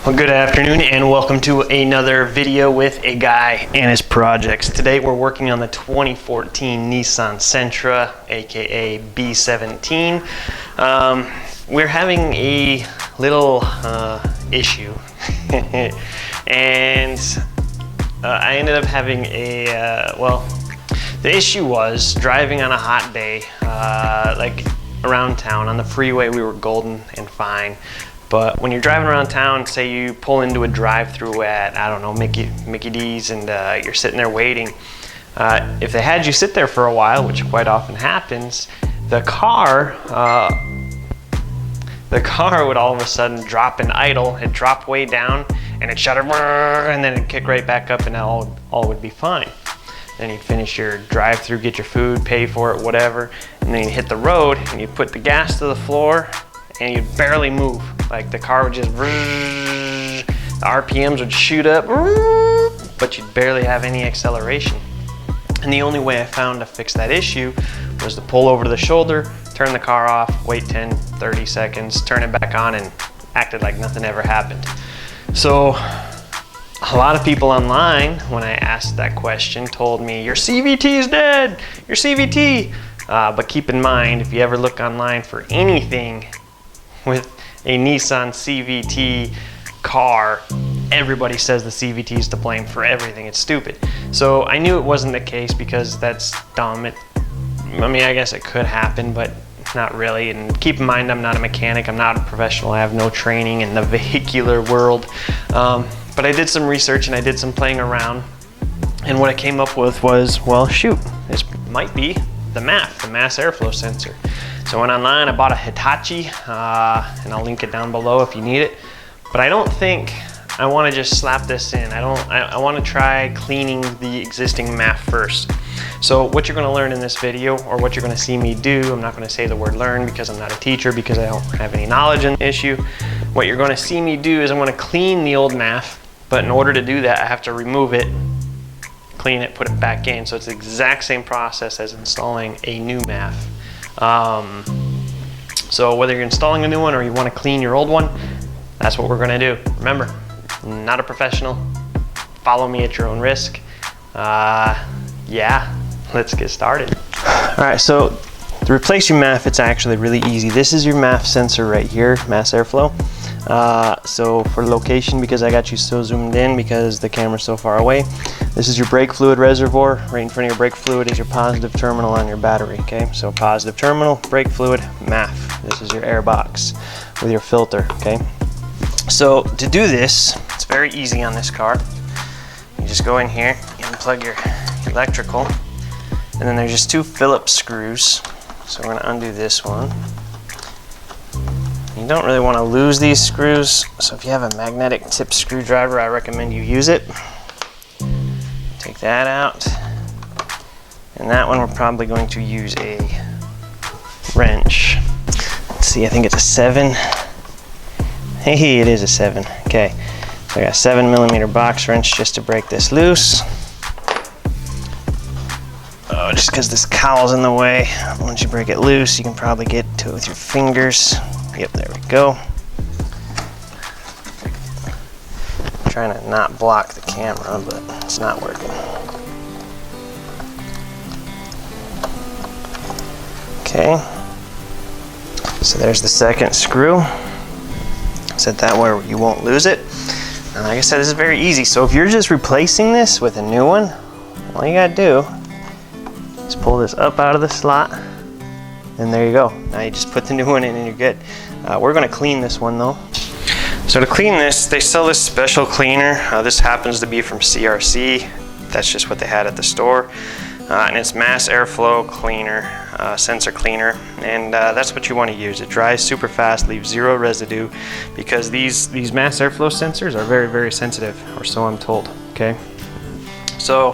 Well, good afternoon and welcome to another video with a guy and his projects. Today we're working on the 2014 Nissan Sentra, aka B17. We're having a little issue and I ended up having a, well, the issue was driving on a hot day, like around town on the freeway. We were golden and fine. But when you're driving around town, say you pull into a drive-through at, I don't know, Mickey D's, and you're sitting there waiting. If they had you sit there for a while, which quite often happens, the car would all of a sudden drop and idle. It'd drop way down, and it'd shudder, and then it'd kick right back up, and all would be fine. Then you'd finish your drive-through, get your food, pay for it, whatever, and then you'd hit the road, and you'd put the gas to the floor, and you'd barely move. Like the car would just, the RPMs would shoot up, but you'd barely have any acceleration. And the only way I found to fix that issue was to pull over to the shoulder, turn the car off, wait 10, 30 seconds, turn it back on, and acted like nothing ever happened. So a lot of people online, when I asked that question, told me, your CVT is dead, your CVT. But keep in mind, if you ever look online for anything with a Nissan CVT car, everybody says the CVT is to blame for everything. It's stupid. So I knew it wasn't the case because that's dumb. I mean, I guess it could happen, but not really. And keep in mind, I'm not a mechanic. I'm not a professional. I have no training in the vehicular world. But I did some research and I did some playing around. And what I came up with was, well, shoot, this might be the MAF, the mass airflow sensor. So I went online, I bought a Hitachi, and I'll link it down below if you need it. But I don't think I want to just slap this in. I want to try cleaning the existing MAF first. So what you're going to learn in this video, or what you're going to see me do, I'm not going to say the word learn because I'm not a teacher, because I don't have any knowledge in the issue. What you're going to see me do is I'm going to clean the old MAF, but in order to do that, I have to remove it, clean it, put it back in. So it's the exact same process as installing a new MAF. So whether you're installing a new one or you want to clean your old one, that's what we're going to do. Remember, not a professional. Follow me at your own risk. Yeah, let's get started. All right, so to replace your MAF, it's actually really easy. This is your MAF sensor right here, mass airflow. So for location, because I got you so zoomed in because the camera's so far away, this is your brake fluid reservoir. Right in front of your brake fluid is your positive terminal on your battery, okay? So positive terminal, brake fluid, MAF. This is your air box with your filter, okay? So to do this, it's very easy on this car. You just go in here, you unplug your electrical, and then there's just two Phillips screws. So we're gonna undo this one. You don't really want to lose these screws, so if you have a magnetic tip screwdriver, I recommend you use it. Take that out. And that one we're probably going to use a wrench. Let's see, I think it's a 7. Hey, it is a 7. Okay, so I got a 7mm box wrench just to break this loose. Oh, just because this cowl's in the way. Once you break it loose, you can probably get to it with your fingers. Yep, there we go. I'm trying to not block the camera, but it's not working. Okay. So there's the second screw. Set that where you won't lose it. And like I said, this is very easy. So if you're just replacing this with a new one, all you gotta do is pull this up out of the slot, and there you go. Now you just put the new one in and you're good. We're gonna clean this one though. So to clean this, they sell this special cleaner. This happens to be from CRC. That's just what they had at the store. And it's mass airflow cleaner, sensor cleaner. And that's what you wanna use. It dries super fast, leaves zero residue, because these mass airflow sensors are very, very sensitive, or so I'm told, okay? So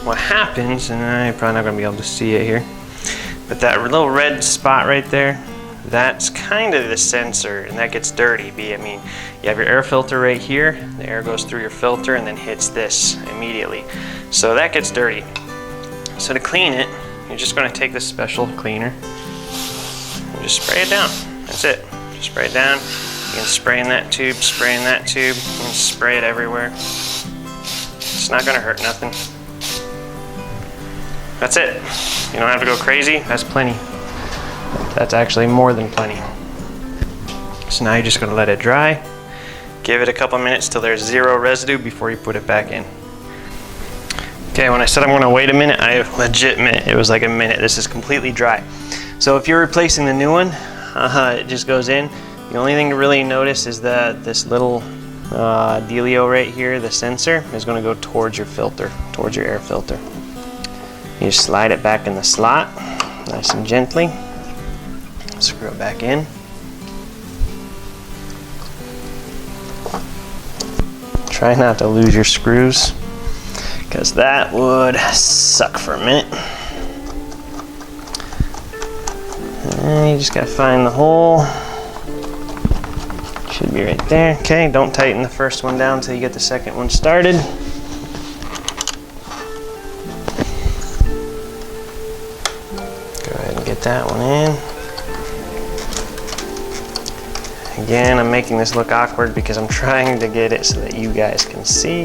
what happens, and I'm probably not gonna be able to see it here, but that little red spot right there, that's kind of the sensor, and that gets dirty. I mean, you have your air filter right here, the air goes through your filter and then hits this immediately. So that gets dirty. So to clean it, you're just gonna take this special cleaner and just spray it down. That's it. Just spray it down. You can spray in that tube, spray in that tube, and spray it everywhere. It's not gonna hurt nothing. That's it. You don't have to go crazy, that's plenty. That's actually more than plenty. So now you're just gonna let it dry. Give it a couple minutes till there's zero residue before you put it back in. Okay, when I said I'm gonna wait a minute, I legit meant it was like a minute. This is completely dry. So if you're replacing the new one, it just goes in. The only thing to really notice is that this little dealio right here, the sensor, is gonna go towards your filter, towards your air filter. You just slide it back in the slot, nice and gently. Screw it back in. Try not to lose your screws, because that would suck for a minute. And you just gotta find the hole. Should be right there. Okay, don't tighten the first one down until you get the second one started. Go ahead and get that one in. Again, I'm making this look awkward because I'm trying to get it so that you guys can see.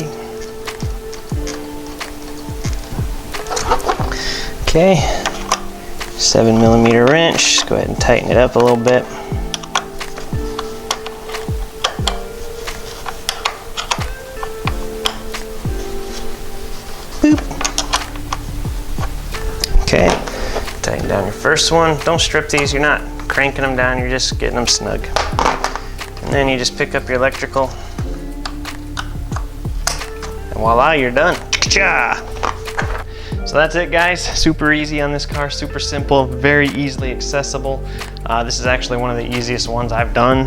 Okay, 7mm wrench. Just go ahead and tighten it up a little bit. Boop. Okay, tighten down your first one. Don't strip these, you're not cranking them down, you're just getting them snug. And then you just pick up your electrical. And voila, you're done. Cha! So that's it, guys. Super easy on this car, super simple, very easily accessible. This is actually one of the easiest ones I've done.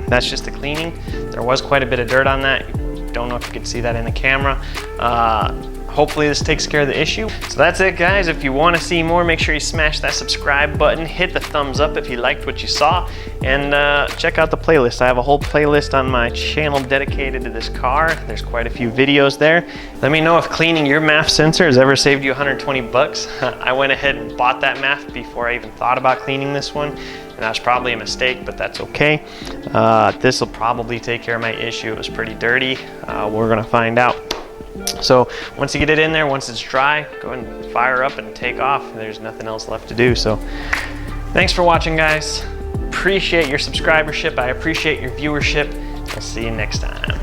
That's just the cleaning. There was quite a bit of dirt on that. Don't know if you can see that in the camera. Hopefully this takes care of the issue. So that's it, guys. If you want to see more, make sure you smash that subscribe button, hit the thumbs up if you liked what you saw, and check out the playlist. I have a whole playlist on my channel dedicated to this car. There's quite a few videos there. Let me know if cleaning your MAF sensor has ever saved you 120 bucks. I went ahead and bought that MAF before I even thought about cleaning this one, and that was probably a mistake, but that's okay. This will probably take care of my issue. It was pretty dirty. We're gonna find out. So once you get it in there, once it's dry, go ahead and fire up and take off. There's nothing else left to do. So thanks for watching, guys. Appreciate your subscribership. I appreciate your viewership. I'll see you next time.